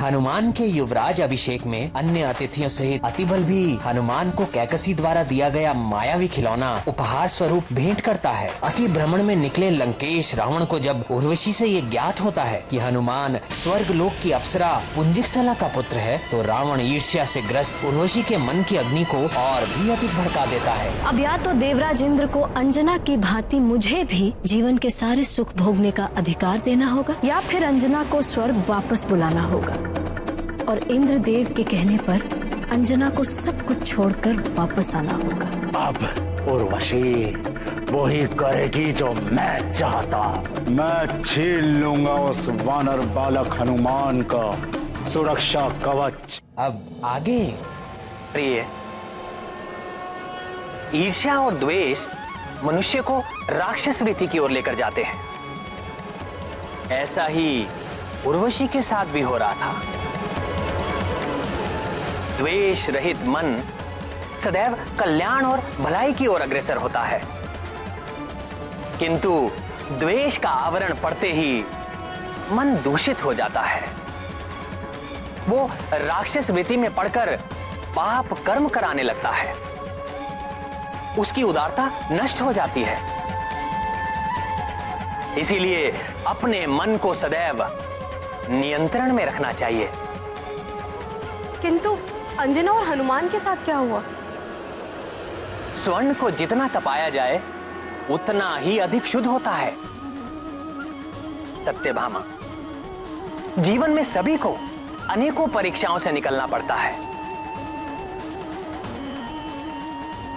हनुमान के युवराज अभिषेक में अन्य अतिथियों सहित अतिबल भी हनुमान को कैकसी द्वारा दिया गया मायावी खिलौना उपहार स्वरूप भेंट करता है। अति भ्रमण में निकले लंकेश रावण को जब उर्वशी से ये ज्ञात होता है कि हनुमान स्वर्ग लोक की अप्सरा पुंजिकसला का पुत्र है, तो रावण ईर्ष्या से ग्रस्त उर्वशी के मन की अग्नि को और भी अधिक भड़का देता है। अब या तो देवराज इंद्र को अंजना की भांति मुझे भी जीवन के सारे सुख भोगने का अधिकार देना होगा, या फिर अंजना को स्वर्ग वापस बुलाना होगा और इंद्रदेव के कहने पर अंजना को सब कुछ छोड़कर वापस आना होगा। अब उर्वशी वही करेगी जो मैं चाहता। मैं छीन लूंगा उस वानर बालक हनुमान का सुरक्षा कवच। अब आगे। प्रिय, ईर्ष्या और द्वेष मनुष्य को राक्षस वृत्ति की ओर लेकर जाते हैं। ऐसा ही उर्वशी के साथ भी हो रहा था। द्वेष रहित मन सदैव कल्याण और भलाई की ओर अग्रसर होता है, किंतु द्वेष का आवरण पड़ते ही मन दूषित हो जाता है। वो राक्षस वृत्ति में पड़कर पाप कर्म कराने लगता है। उसकी उदारता नष्ट हो जाती है। इसीलिए अपने मन को सदैव नियंत्रण में रखना चाहिए। किंतु अंजना और हनुमान के साथ क्या हुआ? स्वर्ण को जितना तपाया जाए उतना ही अधिक शुद्ध होता है। सत्यभामा, जीवन में सभी को अनेकों परीक्षाओं से निकलना पड़ता है।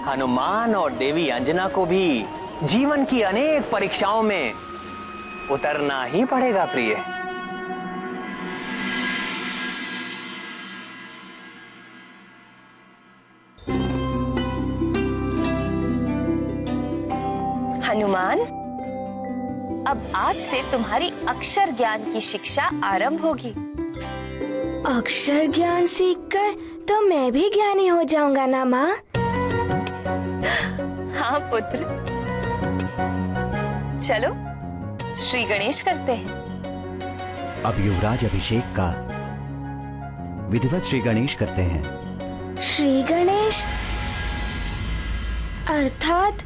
हनुमान और देवी अंजना को भी जीवन की अनेक परीक्षाओं में उतरना ही पड़ेगा। प्रिय, हनुमान, अब आज से तुम्हारी अक्षर ज्ञान की शिक्षा आरंभ होगी। अक्षर ज्ञान सीखकर तो मैं भी ज्ञानी हो जाऊंगा ना माँ? हाँ पुत्र, चलो श्री गणेश करते हैं। अब युवराज अभिषेक का विधिवत श्री गणेश करते हैं। श्री गणेश अर्थात?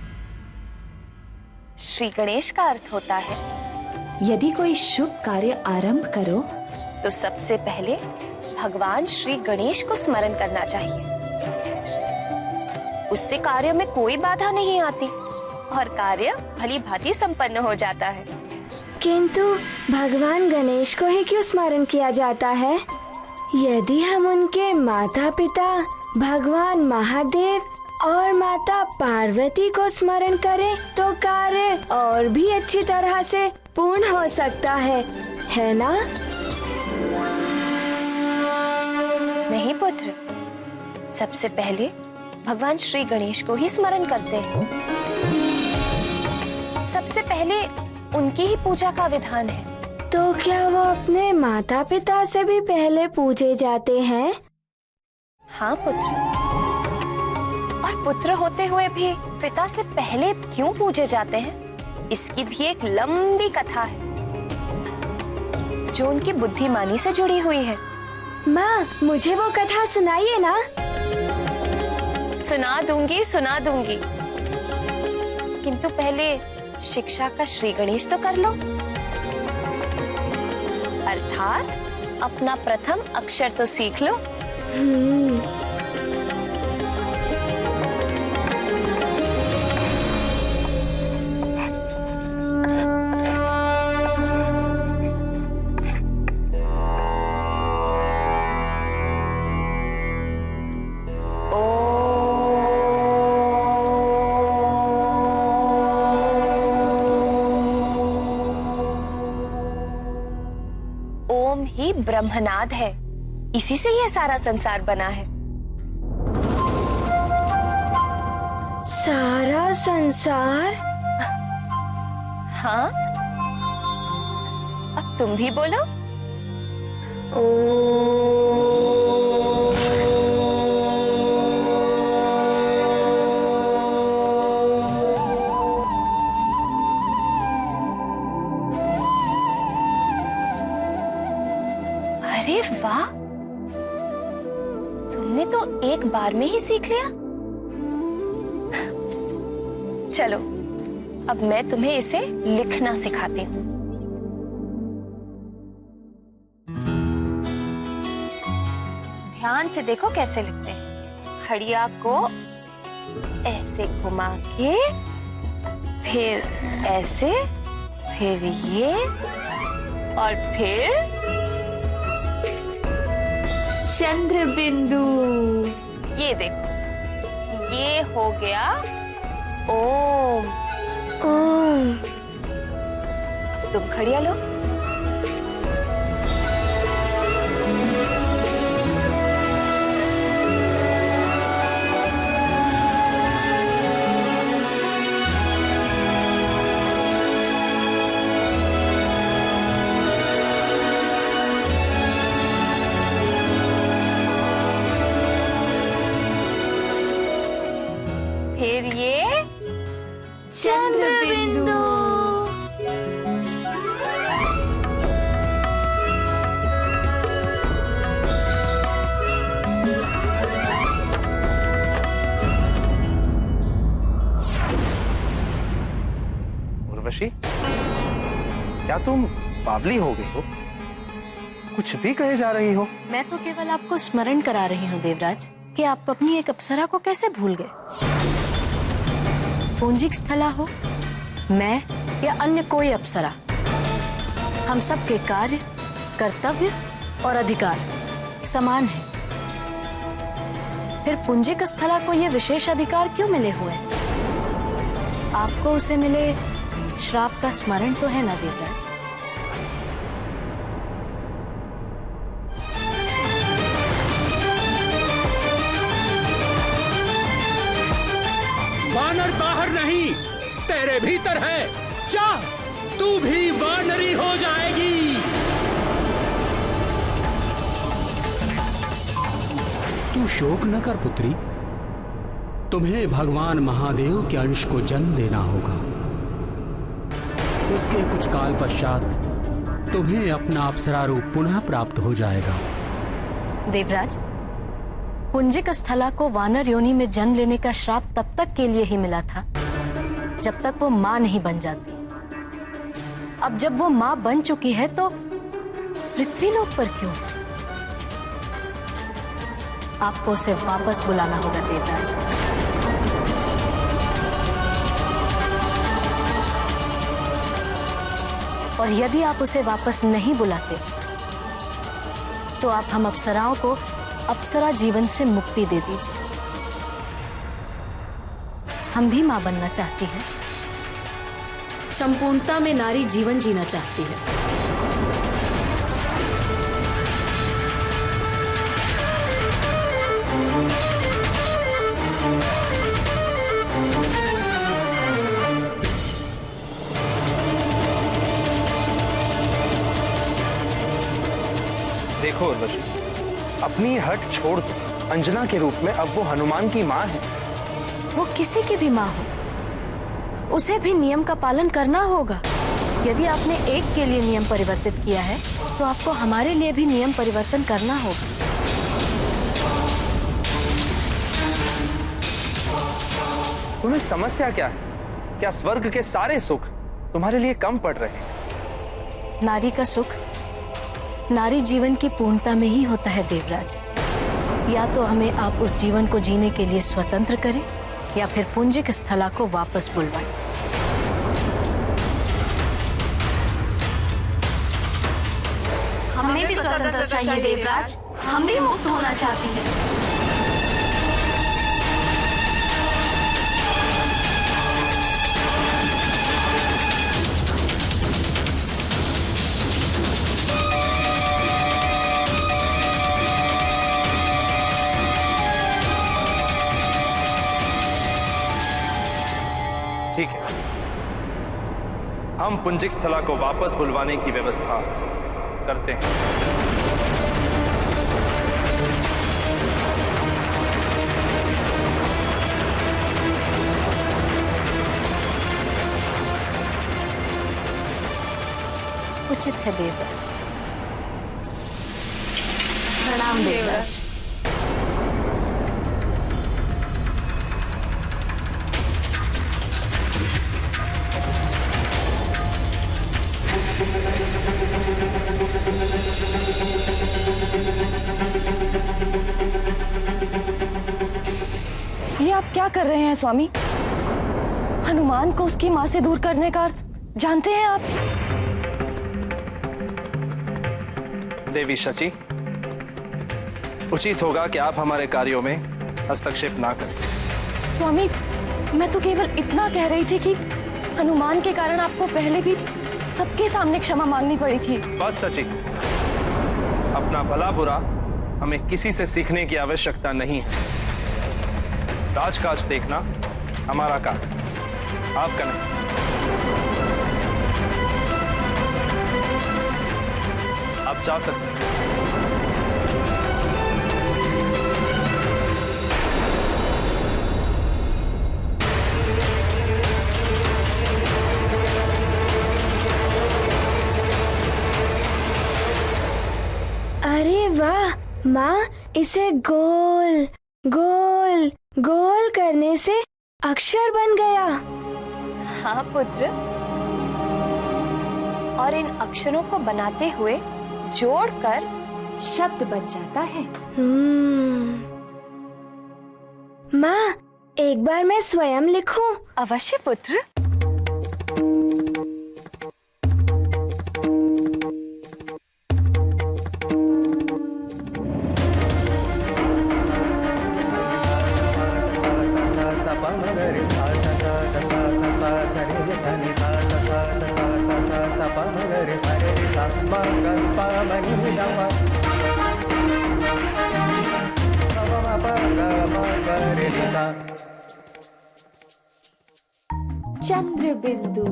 श्री गणेश का अर्थ होता है, यदि कोई शुभ कार्य आरंभ करो तो सबसे पहले भगवान श्री गणेश को स्मरण करना चाहिए। उससे कार्य में कोई बाधा नहीं आती और कार्य भली भांति संपन्न हो जाता है। किंतु भगवान गणेश को ही क्यों स्मरण किया जाता है? यदि हम उनके माता पिता भगवान महादेव और माता पार्वती को स्मरण करें तो कार्य और भी अच्छी तरह से पूर्ण हो सकता है ना? नहीं पुत्र, सबसे पहले भगवान श्री गणेश को ही स्मरण करते हैं। सबसे पहले उनकी ही पूजा का विधान है। तो क्या वो अपने माता पिता से भी पहले पूजे जाते हैं? हाँ पुत्र, और पुत्र होते हुए भी पिता से पहले क्यों पूजे जाते हैं, इसकी भी एक लंबी कथा है जो उनकी बुद्धिमानी से जुड़ी हुई है। माँ, मुझे वो कथा सुनाइए ना। सुना दूंगी, किंतु पहले शिक्षा का श्री गणेश तो कर लो। अर्थात अपना प्रथम अक्षर तो सीख लो। ओम ही ब्रह्मनाद है, इसी से यह सारा संसार बना है। सारा संसार? हाँ, अब तुम भी बोलो। अरे वाह, तुमने तो एक बार में ही सीख लिया। चलो अब मैं तुम्हें इसे लिखना सिखाती हूँ। ध्यान से देखो कैसे लिखते हैं। खड़िया को ऐसे घुमा के, फिर ऐसे, फिर ये, और फिर चंद्र बिंदु। ये देखो, ये हो गया ओम। ओम। तुम खड़िया लो। फिर ये चंद्र बिंदु। उर्वशी, क्या तुम बावली हो गई हो? कुछ भी कहे जा रही हो। मैं तो केवल आपको स्मरण करा रही हूँ देवराज कि आप अपनी एक अप्सरा को कैसे भूल गए। पुंजिक स्थला हो, मैं या अन्य कोई अप्सरा, हम सब के कार्य, कर्तव्य और अधिकार समान हैं। फिर पुंजिक स्थला को ये विशेष अधिकार क्यों मिले हुए हैं? आपको उसे मिले श्राप का स्मरण तो है ना देवराज? वानर बाहर नहीं, तेरे भीतर है। चाह तू भी वानरी हो जाएगी। तू शोक न कर पुत्री, तुम्हें भगवान महादेव के अंश को जन्म देना होगा। उसके कुछ काल पश्चात तुम्हें अपना अप्सरा रूप पुनः प्राप्त हो जाएगा। देवराज, पुंजिक स्थला को वानर योनि में जन्म लेने का श्राप तब तक के लिए ही मिला था जब तक वो मां नहीं बन जाती। अब जब वो मां बन चुकी है तो पृथ्वीलोक पर क्यों? आपको उसे वापस बुलाना होगा देवराज। और यदि आप उसे वापस नहीं बुलाते तो आप हम अप्सराओं को अप्सरा जीवन से मुक्ति दे दीजिए। हम भी मां बनना चाहती हैं, संपूर्णता में नारी जीवन जीना चाहती है। देखो उर्वशी, अपनी हट छोड़ दो। अंजना के रूप में अब वो हनुमान की माँ है। वो किसी की भी माँ हो, उसे भी नियम का पालन करना होगा। यदि आपने एक के लिए नियम परिवर्तित किया है तो आपको हमारे लिए भी नियम परिवर्तन करना होगा। तुम्हें समस्या क्या है? क्या स्वर्ग के सारे सुख तुम्हारे लिए कम पड़ रहे हैं? नारी का सुख नारी जीवन की पूर्णता में ही होता है देवराज। या तो हमें आप उस जीवन को जीने के लिए स्वतंत्र करें या फिर पुंजिक स्थला को वापस बुलवाएं। हमें भी स्वतंत्रता चाहिए देवराज, हम भी मुक्त होना चाहती हैं। ठीक है, हम पुंजिक स्थला को वापस बुलवाने की व्यवस्था करते हैं। उचित है देवराज। प्रणाम देवराज। ये आप क्या कर रहे हैं स्वामी? हनुमान को उसकी माँ से दूर करने का अर्थ जानते हैं आप? देवी शची, उचित होगा कि आप हमारे कार्यों में हस्तक्षेप ना करें। स्वामी, मैं तो केवल इतना कह रही थी कि हनुमान के कारण आपको पहले भी सबके सामने क्षमा मांगनी पड़ी थी। बस सची, अपना भला बुरा हमें किसी से सीखने की आवश्यकता नहीं है। राजकाज देखना हमारा काम, आपका नहीं। आप जा सकते हैं। अरे वाह माँ, इसे गोल गोल गोल करने से अक्षर बन गया। हाँ पुत्र, और इन अक्षरों को बनाते हुए जोड़कर शब्द बन जाता है। माँ, एक बार मैं स्वयं लिखूं? अवश्य पुत्र। चंद्र बिंदु।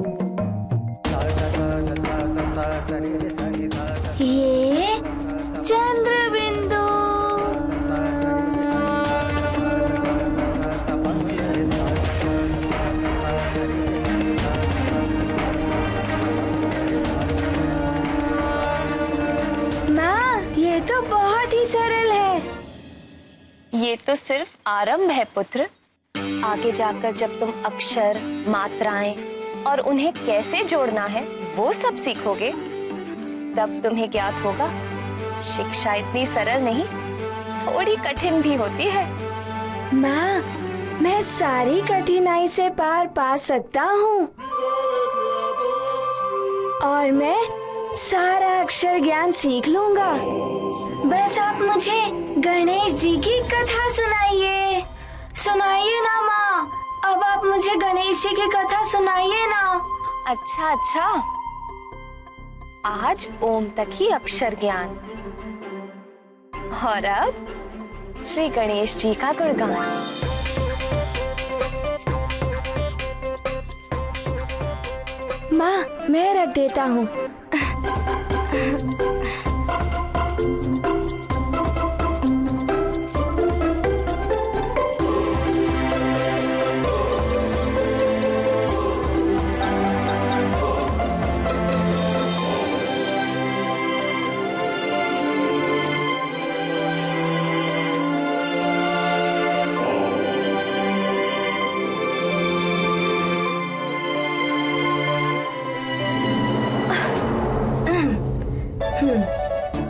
ये चंद्र बिंदु। माँ, ये तो बहुत ही सरल है। ये तो सिर्फ आरंभ है पुत्र। आगे जाकर जब तुम अक्षर, मात्राएं और उन्हें कैसे जोड़ना है वो सब सीखोगे, तब तुम्हें ज्ञात होगा शिक्षा इतनी सरल नहीं, थोड़ी कठिन भी होती है। माँ, मैं सारी कठिनाई से पार पा सकता हूँ और मैं सारा अक्षर ज्ञान सीख लूँगा। बस आप मुझे गणेश जी की कथा सुनाइए। सुनाइए ना माँ, अब आप मुझे गणेश जी की कथा सुनाइए ना। अच्छा अच्छा, आज ओम तक ही अक्षर ज्ञान, और अब श्री गणेश जी का गुणगान। माँ, मैं रख देता हूँ।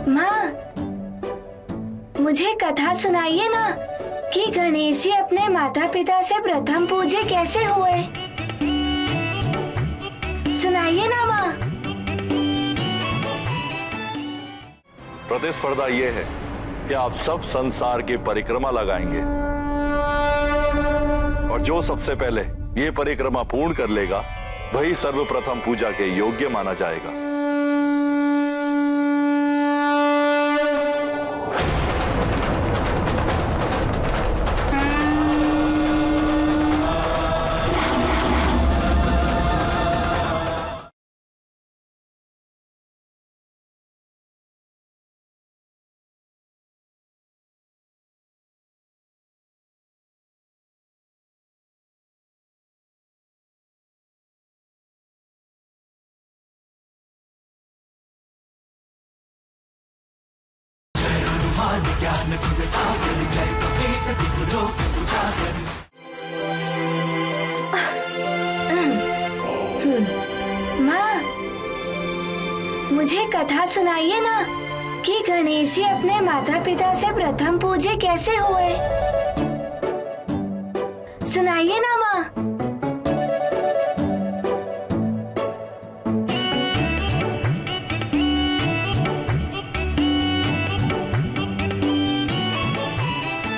माँ, मुझे कथा सुनाइए ना कि गणेश जी अपने माता पिता से प्रथम पूजे कैसे हुए। सुनाइए ना माँ। प्रतिस्पर्धा ये है कि आप सब संसार की परिक्रमा लगाएंगे और जो सबसे पहले ये परिक्रमा पूर्ण कर लेगा वही सर्वप्रथम पूजा के योग्य माना जाएगा। माँ, मुझे कथा सुनाइए ना कि गणेश जी अपने माता पिता से प्रथम पूजे कैसे हुए। सुनाइए ना माँ।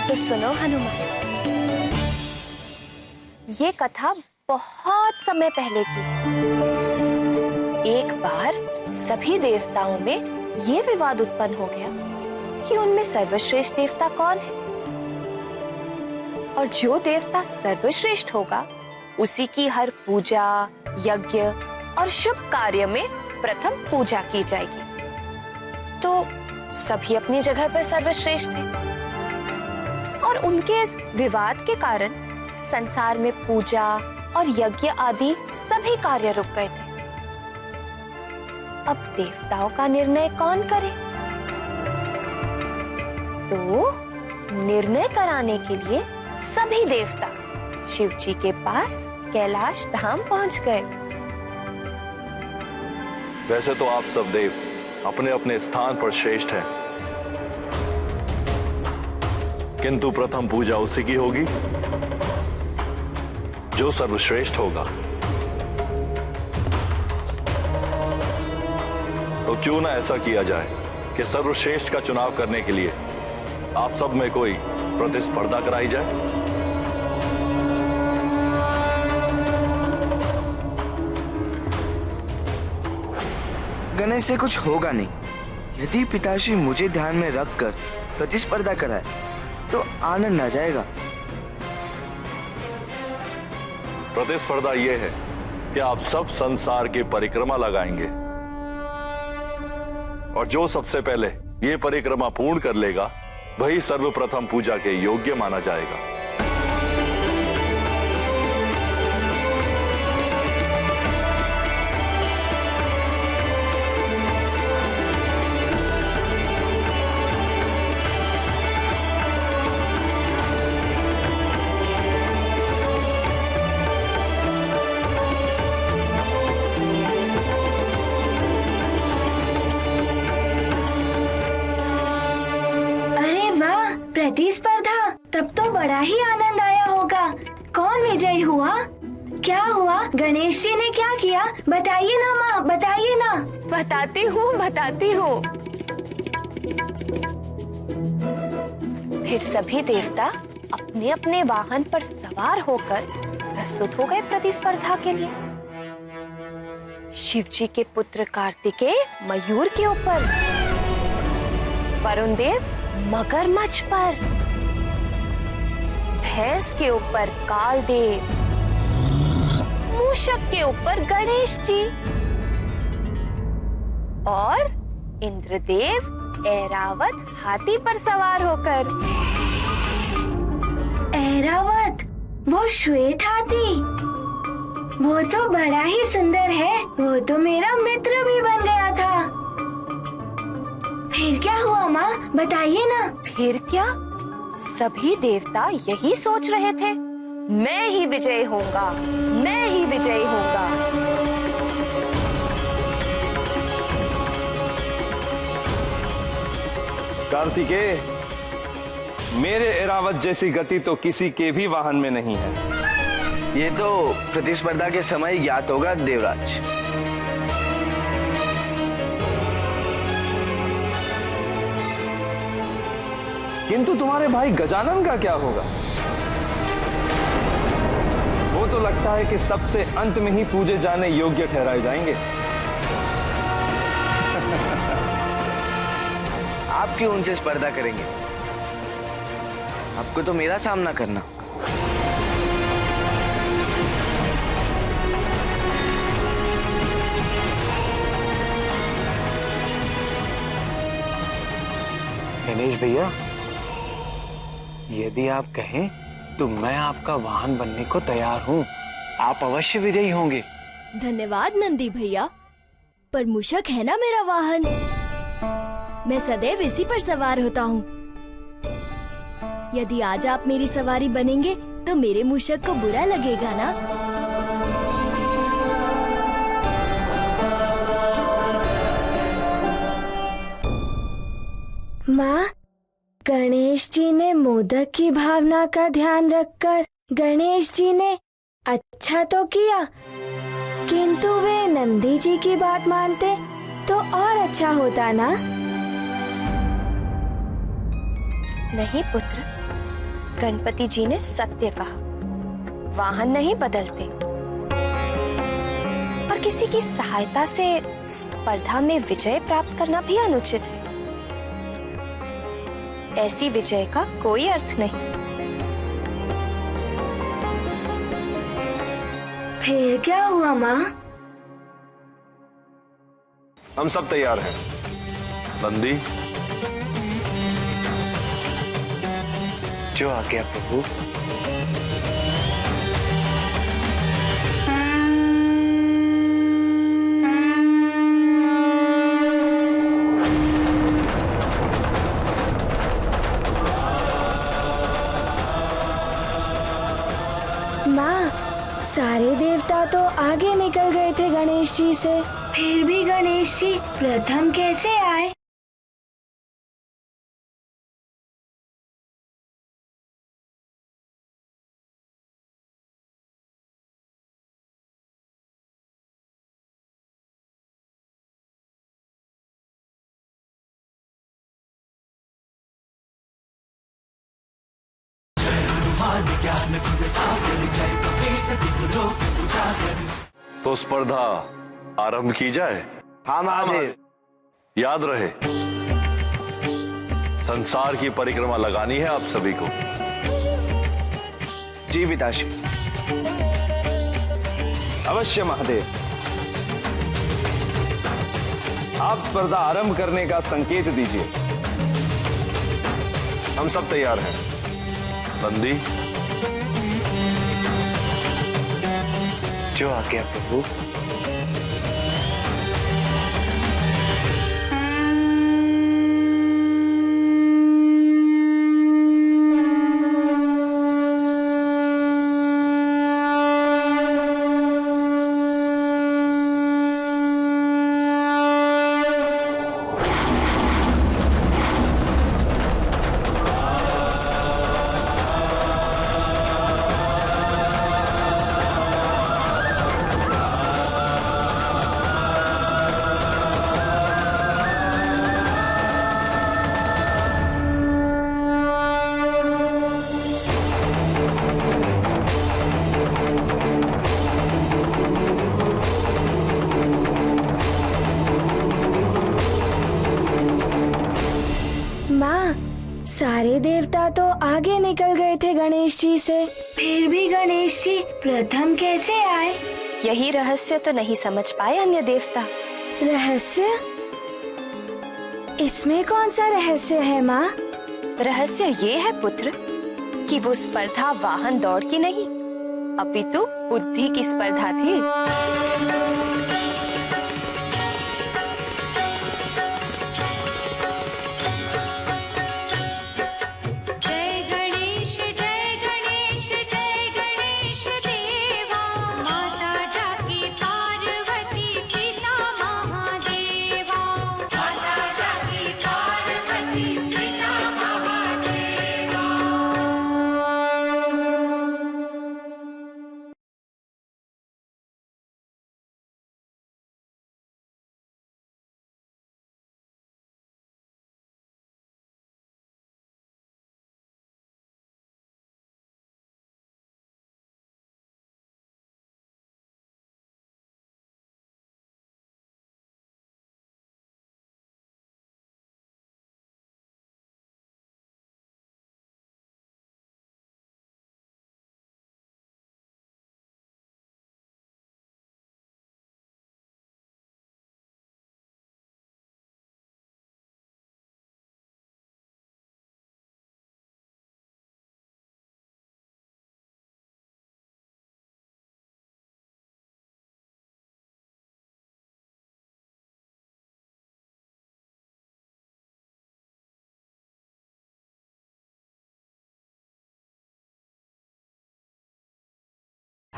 तो सुनो हनुमान, ये कथा बहुत समय पहले की। एक बार सभी देवताओं में ये विवाद उत्पन्न हो गया कि उनमें सर्वश्रेष्ठ देवता कौन है, और जो देवता सर्वश्रेष्ठ होगा उसी की हर पूजा, यज्ञ और शुभ कार्य में प्रथम पूजा की जाएगी। तो सभी अपनी जगह पर सर्वश्रेष्ठ थे और उनके इस विवाद के कारण संसार में पूजा और यज्ञ आदि सभी कार्य रुक गए थे। अब देवताओं का निर्णय कौन करे? तो निर्णय कराने के लिए सभी देवता शिव जी के पास कैलाश धाम पहुंच गए। वैसे तो आप सब देव अपने अपने स्थान पर श्रेष्ठ हैं, किंतु प्रथम पूजा उसी की होगी जो सर्वश्रेष्ठ होगा। तो क्यों ना ऐसा किया जाए कि सर्वश्रेष्ठ का चुनाव करने के लिए आप सब में कोई प्रतिस्पर्धा कराई जाए। गणेश से कुछ होगा नहीं। यदि पिताश्री मुझे ध्यान में रखकर प्रतिस्पर्धा कराए तो आनंद आ जाएगा। प्रतिस्पर्धा यह है कि आप सब संसार की परिक्रमा लगाएंगे और जो सबसे पहले ये परिक्रमा पूर्ण कर लेगा वही सर्वप्रथम पूजा के योग्य माना जाएगा। प्रतिस्पर्धा, तब तो बड़ा ही आनंद आया होगा। कौन विजयी हुआ? क्या हुआ? गणेश जी ने क्या किया? बताइए ना माँ, बताइए ना। बताती हूँ। फिर सभी देवता अपने अपने वाहन पर सवार होकर प्रस्तुत हो गए प्रतिस्पर्धा के लिए। शिव जी के पुत्र कार्तिकेय मयूर के ऊपर, वरुण देव मगरमच्छ पर, भैंस के ऊपर कालदेव, मूषक के ऊपर गणेश जी और इंद्रदेव ऐरावत हाथी पर सवार होकर। ऐरावत, वो श्वेत हाथी, वो तो बड़ा ही सुंदर है। वो तो मेरा मित्र भी बन गया था। फिर क्या हुआ माँ, बताइए ना। फिर क्या? सभी देवता यही सोच रहे थे, मैं ही विजयी होऊंगा, मैं ही विजयी होऊंगा। कार्तिकेय, मेरे ऐरावत जैसी गति तो किसी के भी वाहन में नहीं है। ये तो प्रतिस्पर्धा के समय ज्ञात होगा देवराज। किंतु तुम्हारे भाई गजानन का क्या होगा? वो तो लगता है कि सबसे अंत में ही पूजे जाने योग्य ठहराए जाएंगे। आप क्यों उनसे स्पर्धा करेंगे? आपको तो मेरा सामना करना। गणेश भैया, यदि आप कहें तो मैं आपका वाहन बनने को तैयार हूँ। आप अवश्य विजयी होंगे। धन्यवाद नंदी भैया, पर मूषक है ना मेरा वाहन, मैं सदैव इसी पर सवार होता हूँ। यदि आज आप मेरी सवारी बनेंगे तो मेरे मूषक को बुरा लगेगा ना? माँ, गणेश जी ने मोदक की भावना का ध्यान रखकर गणेश जी ने अच्छा तो किया, किंतु वे नंदी जी की बात मानते तो और अच्छा होता ना? नहीं पुत्र, गणपति जी ने सत्य कहा, वाहन नहीं बदलते और किसी की सहायता से स्पर्धा में विजय प्राप्त करना भी अनुचित है। ऐसी विजय का कोई अर्थ नहीं। फिर क्या हुआ माँ? हम सब तैयार हैं। नंदी, जो आज्ञा प्रभु। माँ, सारे देवता तो आगे निकल गए थे गणेश जी से, फिर भी गणेश जी प्रथम कैसे आए? तो स्पर्धा आरंभ की जाए। हाँ महादेव। याद रहे, संसार की परिक्रमा लगानी है आप सभी को। जी पिताश्री। अवश्य महादेव। आप स्पर्धा आरंभ करने का संकेत दीजिए। हम सब तैयार हैं। नंदी, जो आज्ञा प्रभु। सारे देवता तो आगे निकल गए थे गणेश जी से, फिर भी गणेश जी प्रथम कैसे आए? यही रहस्य तो नहीं समझ पाए अन्य देवता। रहस्य? इसमें कौन सा रहस्य है माँ? रहस्य ये है पुत्र कि वो स्पर्धा वाहन दौड़ की नहीं, अपितु बुद्धि की स्पर्धा थी।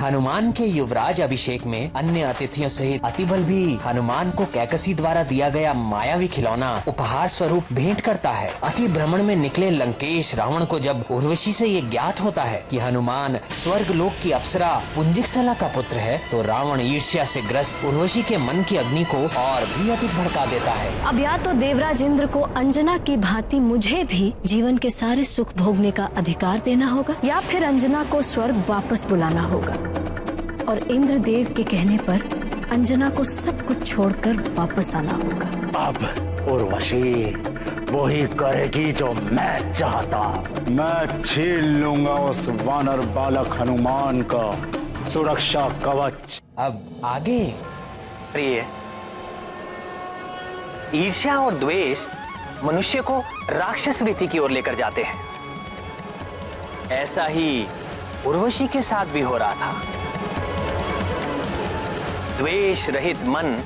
हनुमान के युवराज अभिषेक में अन्य अतिथियों सहित अतिबल भी हनुमान को कैकसी द्वारा दिया गया मायावी खिलौना उपहार स्वरूप भेंट करता है। अति भ्रमण में निकले लंकेश रावण को जब उर्वशी से ये ज्ञात होता है कि हनुमान स्वर्ग लोक की अप्सरा पुंजिकसला का पुत्र है, तो रावण ईर्ष्या से ग्रस्त उर्वशी के मन की अग्नि को और भी अधिक भड़का देता है। अब या तो देवराज इंद्र को अंजना की भांति मुझे भी जीवन के सारे सुख भोगने का अधिकार देना होगा, या फिर अंजना को स्वर्ग वापस बुलाना होगा और इंद्रदेव के कहने पर अंजना को सब कुछ छोड़कर वापस आना होगा। अब उर्वशी वही करेगी जो मैं चाहता हूँ। मैं छीन लूंगा उस वानर बालक हनुमान का सुरक्षा कवच। अब आगे प्रिय, ईर्ष्या और द्वेष मनुष्य को राक्षस वृत्ति की ओर लेकर जाते हैं। ऐसा ही उर्वशी के साथ भी हो रहा था। द्वेष रहित मन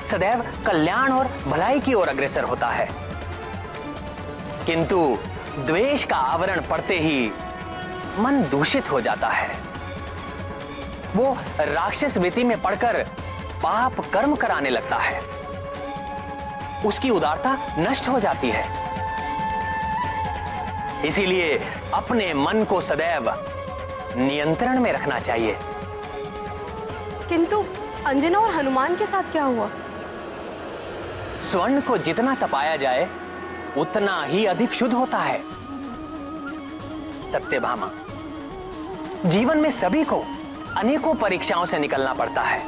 सदैव कल्याण और भलाई की ओर अग्रसर होता है, किंतु द्वेष का आवरण पड़ते ही मन दूषित हो जाता है। वो राक्षस वृत्ति में पड़कर पाप कर्म कराने लगता है। उसकी उदारता नष्ट हो जाती है। इसीलिए अपने मन को सदैव नियंत्रण में रखना चाहिए। किंतु अंजना और हनुमान के साथ क्या हुआ? स्वर्ण को जितना तपाया जाए उतना ही अधिक शुद्ध होता है। सत्यभामा, जीवन में सभी को अनेकों परीक्षाओं से निकलना पड़ता है।